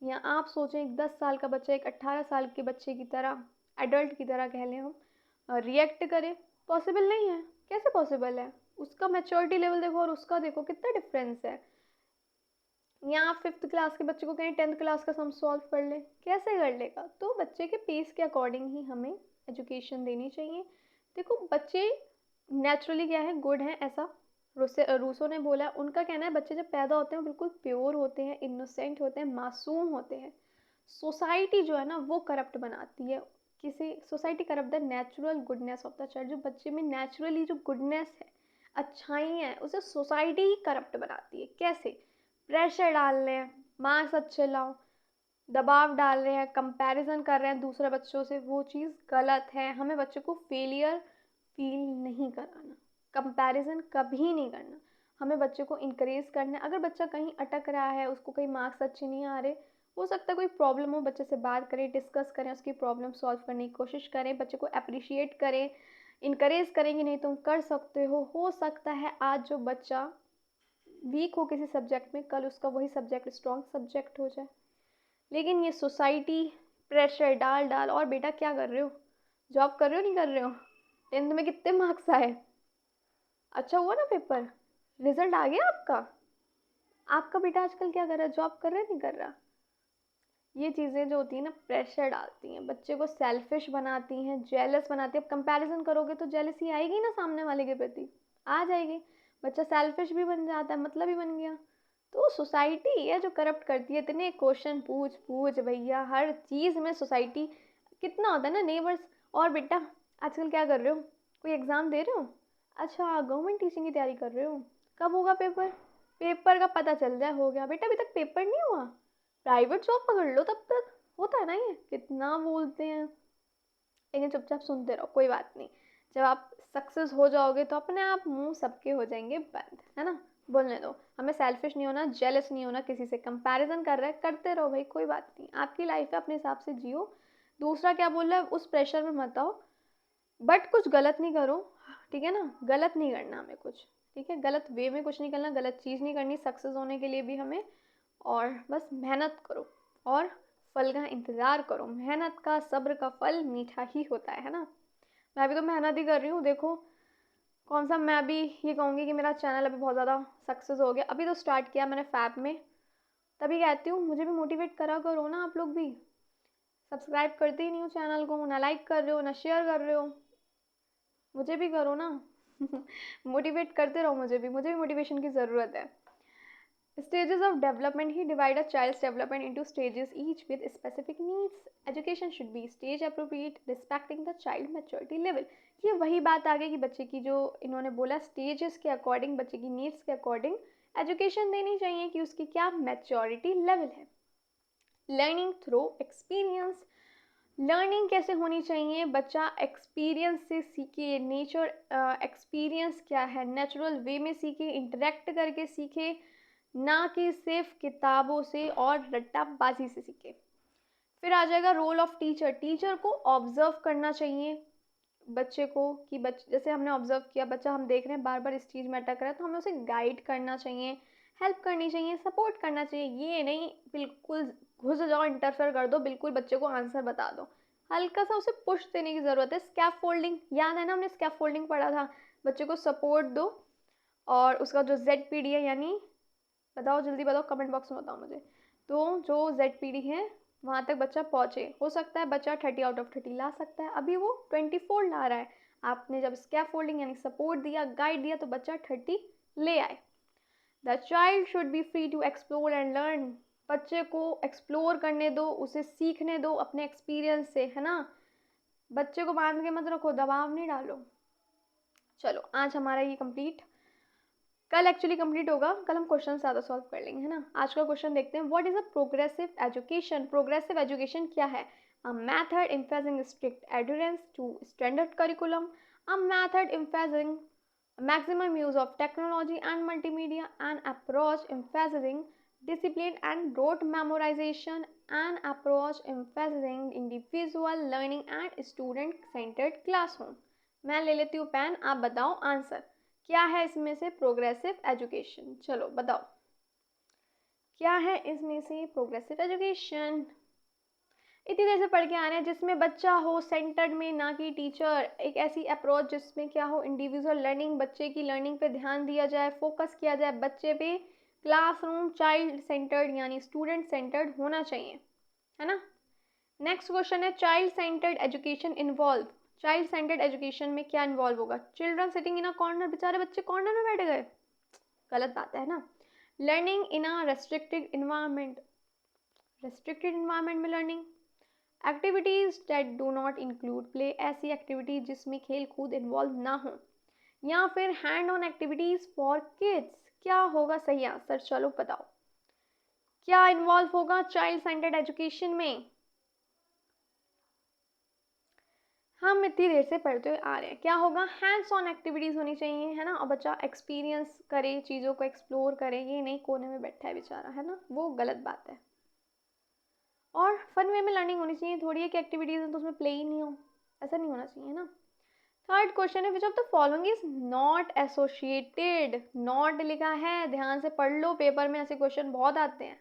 या आप सोचें एक 10 साल का बच्चा एक 18 साल के बच्चे की तरह, एडल्ट की तरह कह लें हम, रिएक्ट करे, पॉसिबल नहीं है। कैसे पॉसिबल है, उसका मैच्योरिटी लेवल देखो और उसका देखो कितना डिफरेंस है। या आप 5th क्लास के बच्चे को कहें 10th क्लास का सम सॉल्व कर ले, कैसे कर लेगा। तो बच्चे के पेस के अकॉर्डिंग ही हमें एजुकेशन देनी चाहिए। देखो बच्चे नेचुरली क्या है, गुड हैं, ऐसा रूसो ने बोला। उनका कहना है बच्चे जब पैदा होते हैं बिल्कुल प्योर होते हैं, इनोसेंट होते हैं, मासूम होते हैं। सोसाइटी जो है ना वो करप्ट बनाती है, किसी society corrupt the natural goodness of the child. जो बच्चे में नेचुरली जो गुडनेस है, अच्छाई है, उसे सोसाइटी ही करप्ट बनाती है। कैसे, प्रेशर डाल रहे हैं, मार्क्स अच्छे लाओ, दबाव डाल रहे हैं, कंपैरिजन कर रहे हैं दूसरे बच्चों से, वो चीज़ गलत है। हमें बच्चे को फेलियर फील नहीं कराना, कंपैरिजन कभी नहीं करना। हमें बच्चे को इनकरेज करना है। अगर बच्चा कहीं अटक रहा है, उसको कहीं मार्क्स अच्छे नहीं आ रहे, हो सकता है कोई प्रॉब्लम हो, बच्चे से बात करें, डिस्कस करें, उसकी प्रॉब्लम सॉल्व करने की कोशिश करें, बच्चे को अप्रिशिएट करें, इनकरेज करें कि नहीं तुम कर सकते हो सकता है आज जो बच्चा वीक हो किसी सब्जेक्ट में, कल उसका वही सब्जेक्ट स्ट्रॉन्ग सब्जेक्ट हो जाए। लेकिन ये सोसाइटी प्रेशर डाल डाल, और बेटा क्या कर रहे हो, जॉब कर रहे हो नहीं कर रहे हो, 10th में कितने मार्क्स आए, अच्छा हुआ ना पेपर, रिजल्ट आ गया आपका, आपका बेटा आजकल क्या कर रहा है, जॉब कर रहा है नहीं कर रहा। ये चीज़ें जो होती हैं ना प्रेशर डालती हैं, बच्चे को सेल्फिश बनाती हैं, जेलस बनाती हैं। अब कंपैरिजन करोगे तो जेलसी आएगी ना सामने वाले के प्रति, आ जाएगी, बच्चा सेल्फिश भी बन जाता है, मतलब ही बन गया। तो सोसाइटी है जो करप्ट करती है, इतने क्वेश्चन पूछ पूछ भैया, हर चीज़ में सोसाइटी कितना होता है ना नेबर्स। और बेटा आजकल क्या कर रहे हो, कोई एग्ज़ाम दे रहे हो, अच्छा गवर्नमेंट टीचिंग की तैयारी कर रहे हो, कब होगा पेपर, पेपर का पता चल जाए हो गया, बेटा अभी तक पेपर नहीं हुआ, प्राइवेट जॉब पकड़ लो तब तक, होता है ना ये, कितना बोलते हैं। लेकिन चुपचाप सुनते रहो, कोई बात नहीं, जब आप सक्सेस हो जाओगे तो अपने आप मुंह सबके हो जाएंगे बंद, है ना। बोलने दो, हमें सेल्फिश नहीं होना, जेलस नहीं होना, किसी से कंपैरिजन कर रहा है करते रहो भाई, कोई बात नहीं, आपकी लाइफ है, अपने हिसाब से जियो। दूसरा क्या बोल रहा है उस प्रेशर में मत आओ, बट कुछ गलत नहीं करो, ठीक है ना, गलत नहीं करना हमें कुछ, ठीक है, गलत वे में कुछ नहीं करना, गलत चीज़ नहीं करनी सक्सेस होने के लिए भी हमें। और बस मेहनत करो और फल का इंतज़ार करो, मेहनत का सब्र का फल मीठा ही होता है ना। मैं भी तो मेहनत ही कर रही हूँ, देखो कौन सा, मैं भी ये कहूँगी कि मेरा चैनल अभी बहुत ज़्यादा सक्सेस हो गया, अभी तो स्टार्ट किया मैंने फैब में, तभी कहती हूँ मुझे भी मोटिवेट करा करो ना आप लोग भी, सब्सक्राइब करते ही नहीं हो चैनल को, ना लाइक कर रहे हो ना शेयर कर रहे हो, मुझे भी करो ना मोटिवेट करते रहो, मुझे भी मोटिवेशन की ज़रूरत है। Stages of development, he divide a child's development into stages, each with specific needs. Education should be stage appropriate, respecting the child maturity level. ये वही बात आ गई कि बच्चे की जो इन्होंने बोला स्टेजेस के अकॉर्डिंग, बच्चे की नीड्स के अकॉर्डिंग एजुकेशन देनी चाहिए कि उसकी क्या मैच्योरिटी लेवल है। लर्निंग थ्रू एक्सपीरियंस, लर्निंग कैसे होनी चाहिए, बच्चा एक्सपीरियंस से सीखे, नेचर एक्सपीरियंस क्या है, नेचुरल वे में सीखे, इंटरेक्ट करके सीखे, ना कि सिर्फ किताबों से और रट्टाबाजी से सीखे। फिर आ जाएगा रोल ऑफ टीचर, टीचर को ऑब्जर्व करना चाहिए बच्चे को, कि जैसे हमने ऑब्जर्व किया बच्चा, हम देख रहे हैं बार बार इस चीज़ में अटक रहा है, तो हमें उसे गाइड करना चाहिए, हेल्प करनी चाहिए, सपोर्ट करना चाहिए। ये नहीं बिल्कुल घुस जाओ, इंटरफेयर कर दो, बिल्कुल बच्चे को आंसर बता दो, हल्का सा उसे पुश देने की ज़रूरत है। स्कैफ फोल्डिंग याद है ना, हमने स्कैफ फोल्डिंग पढ़ा था, बच्चे को सपोर्ट दो, और उसका जो ZPD है, यानी बताओ जल्दी बताओ, कमेंट बॉक्स में बताओ मुझे, तो जो ZPD है वहाँ तक बच्चा पहुँचे, हो सकता है बच्चा 30 आउट ऑफ 30 ला सकता है, अभी वो 24 ला रहा है, आपने जब स्कैफोल्डिंग यानी सपोर्ट दिया, गाइड दिया, तो बच्चा 30 ले आए। The child should be free to explore and learn, बच्चे को एक्सप्लोर करने दो, उसे सीखने दो अपने एक्सपीरियंस से, है ना, बच्चे को बांध के मत रखो, दबाव नहीं डालो। चलो आज हमारा ये कंप्लीट, कल एक्चुअली कंप्लीट होगा, कल हम क्वेश्चन ज़्यादा सॉल्व कर लेंगे, है ना। आज का क्वेश्चन देखते हैं, what is a progressive education, progressive education क्या है, a method emphasizing strict adherence to standard curriculum, a method emphasizing maximum use of technology and multimedia, an approach emphasizing discipline and rote memorization, an approach emphasizing individual learning and student centered classroom। मैं ले लेती हूँ pen, आप बताओ answer क्या है इसमें से प्रोग्रेसिव एजुकेशन, चलो बताओ क्या है इसमें से प्रोग्रेसिव एजुकेशन। इतनी देर से पढ़ के आ रहे हैं जिसमें बच्चा हो सेंटर्ड में, ना कि टीचर, एक ऐसी अप्रोच जिसमें क्या हो, इंडिविजुअल लर्निंग, बच्चे की लर्निंग पे ध्यान दिया जाए, फोकस किया जाए बच्चे पे, क्लासरूम चाइल्ड सेंटर्ड यानी स्टूडेंट सेंटर्ड होना चाहिए, है ना। नेक्स्ट क्वेश्चन है, child centred education involve, child centred education में क्या इन्वॉल्व होगा, children sitting in a corner, बेचारे बच्चे कॉर्नर में बैठ गए, गलत बात है ना। Learning in a restricted environment, restricted environment में learning, activities that do not include play, ऐसी एक्टिविटी जिसमें खेल कूद इन्वॉल्व ना हो, या फिर hand on activities for kids, क्या होगा सही आंसर, चलो बताओ क्या इन्वॉल्व होगा चाइल्ड सेंटर्ड एजुकेशन में। हम इतनी देर से पढ़ते हुए आ रहे हैं, क्या होगा, हैंड्स ऑन एक्टिविटीज़ होनी चाहिए, है ना, और बच्चा एक्सपीरियंस करे, चीज़ों को एक्सप्लोर करे, ये नहीं कोने में बैठा है बेचारा, है ना, वो गलत बात है। और फन वे में लर्निंग होनी चाहिए, थोड़ी है कि एक्टिविटीज़ हैं तो उसमें प्ले ही नहीं हो, ऐसा नहीं होना चाहिए ना। थर्ड क्वेश्चन है which of the following is not associated, not लिखा है, ध्यान से पढ़ लो, पेपर में ऐसे क्वेश्चन बहुत आते हैं।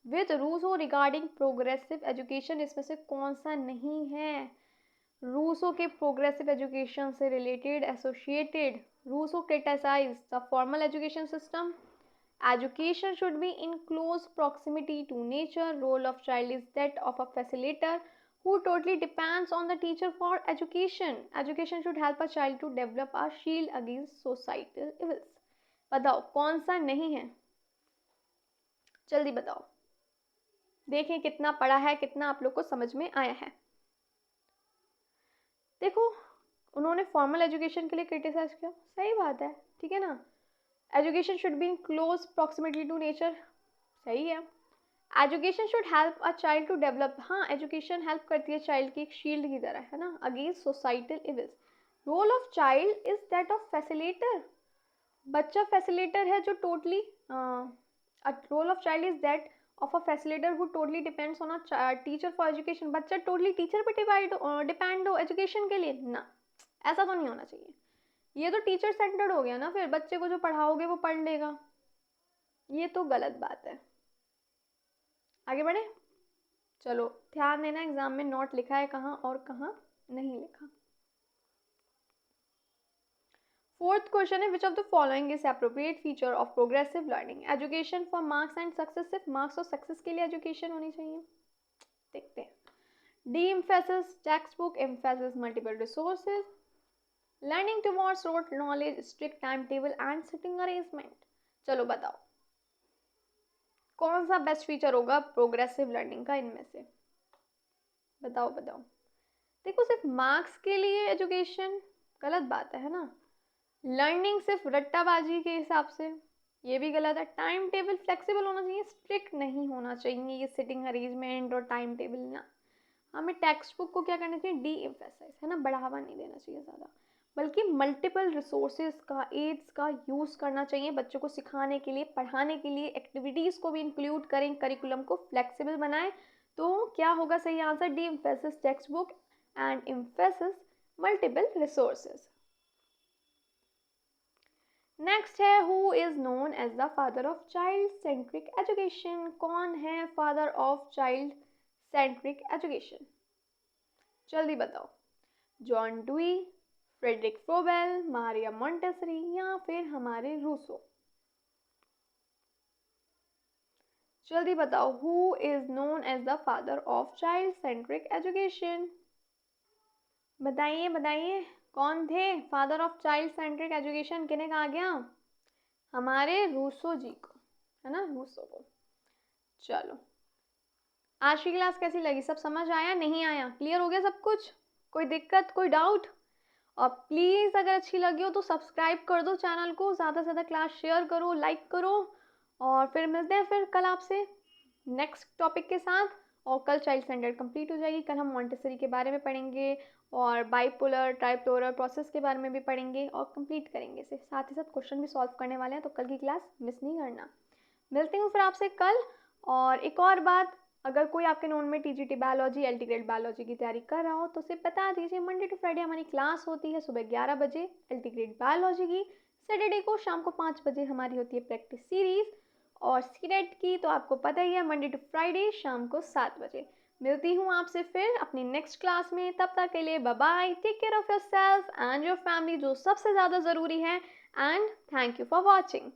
With Rousseau regarding progressive education, इसमें से कौन सा नहीं है? रूसो के प्रोग्रेसिव एजुकेशन से related, associated. Rousseau criticise the formal education system, education should be in close proximity to nature, role of child is that of a facilitator who totally depends on the teacher for education should help a child to develop a shield against societal evils। बताओ कौन सा नहीं है, जल्दी बताओ, देखें कितना पढ़ा है, कितना आप लोग को समझ में आया है। देखो उन्होंने फॉर्मल एजुकेशन के लिए क्रिटिसाइज किया, सही बात है, ठीक है ना। Education should be in close proximity to nature, सही है। Education should help a child to develop, हाँ एजुकेशन हेल्प करती है चाइल्ड की एक शील्ड की तरह, है ना, against societal evils. Role of child is that of facilitator, बच्चा फैसिलिटेटर है जो totally, role of child is that of a facilitator who totally depends on a teacher for education, बच्चा टोटली टीचर पर depend हो education के लिए ना, ऐसा तो नहीं होना चाहिए। ये तो टीचर सेंटर्ड हो गया ना, फिर बच्चे को जो पढ़ाओगे वो पढ़ लेगा, ये तो गलत बात है। आगे बढ़े, चलो ध्यान देना, एग्जाम में नोट लिखा है कहाँ और कहाँ नहीं लिखा। फोर्थ क्वेश्चन है which of the following is appropriate feature of progressive learning, education for marks and success, सिर्फ मार्क्स और सक्सेस के लिए एजुकेशन होनी चाहिए। देखते हैं, D emphasis text book, emphasis multiple resources, learning towards rote knowledge, strict time table and sitting arrangement. चलो बताओ कौन सा बेस्ट फीचर होगा प्रोग्रेसिव लर्निंग का इनमें से, बताओ बताओ। देखो सिर्फ मार्क्स के लिए एजुकेशन गलत बात है ना, लर्निंग सिर्फ रट्टाबाजी के हिसाब से ये भी गलत है। टाइम टेबल फ्लेक्सिबल होना चाहिए, स्ट्रिक्ट नहीं होना चाहिए, ये सिटिंग अरेंजमेंट और टाइम टेबल ना। हमें टेक्स्ट बुक को क्या करना चाहिए, डी एम्फेसाइज, है ना, बढ़ावा नहीं देना चाहिए ज़्यादा, बल्कि मल्टीपल रिसोर्सेज का, एड्स का यूज़ करना चाहिए बच्चों को सिखाने के लिए, पढ़ाने के लिए, एक्टिविटीज़ को भी इंक्लूड करें, करिकुलम को फ्लेक्सिबल बनाएं। तो क्या होगा सही answer, D emphasis text book and emphasis multiple resources. Next है who is known as the father of child centric education, कौन है father of child centric education, जल्दी बताओ। John Dewey, Friedrich Froebel, Maria Montessori या फिर हमारे Rousseau, जल्दी बताओ who is known as the father of child centric education, बताइए बताइए कौन थे father of child centric education, किन्हें कहा गया, हमारे रूसो जी को, है ना, रूसो को। चलो आज की क्लास कैसी लगी, सब समझ आया नहीं आया, क्लियर हो गया सब कुछ, कोई दिक्कत कोई डाउट? और प्लीज़ अगर अच्छी लगी हो तो सब्सक्राइब कर दो चैनल को, ज़्यादा से ज़्यादा क्लास शेयर करो, लाइक करो, और फिर मिलते हैं फिर कल आपसे नेक्स्ट टॉपिक के साथ। और कल चाइल्ड सेंटर्ड कंप्लीट हो जाएगी, कल हम मॉन्टेसरी के बारे में पढ़ेंगे और बाइपोलर ट्राइपोलर प्रोसेस के बारे में भी पढ़ेंगे और कंप्लीट करेंगे इसे, साथ ही साथ क्वेश्चन भी सॉल्व करने वाले हैं, तो कल की क्लास मिस नहीं करना। मिलती हूँ फिर आपसे कल। और एक और बात, अगर कोई आपके नोन में TGT biology, LT grade biology की तैयारी कर रहा हो तो उसे बता दीजिए, मंडे टू फ्राइडे हमारी क्लास होती है सुबह 11 बजे एलटी ग्रेड बायोलॉजी की, सैटरडे को शाम को 5 बजे हमारी होती है प्रैक्टिस सीरीज़, और सीनेट की तो आपको पता ही है मंडे टू फ्राइडे शाम को 7 बजे। मिलती हूँ आपसे फिर अपनी नेक्स्ट क्लास में, तब तक के लिए bye bye, take care of your self and your family, जो सबसे ज़्यादा ज़रूरी है, and thank you for watching.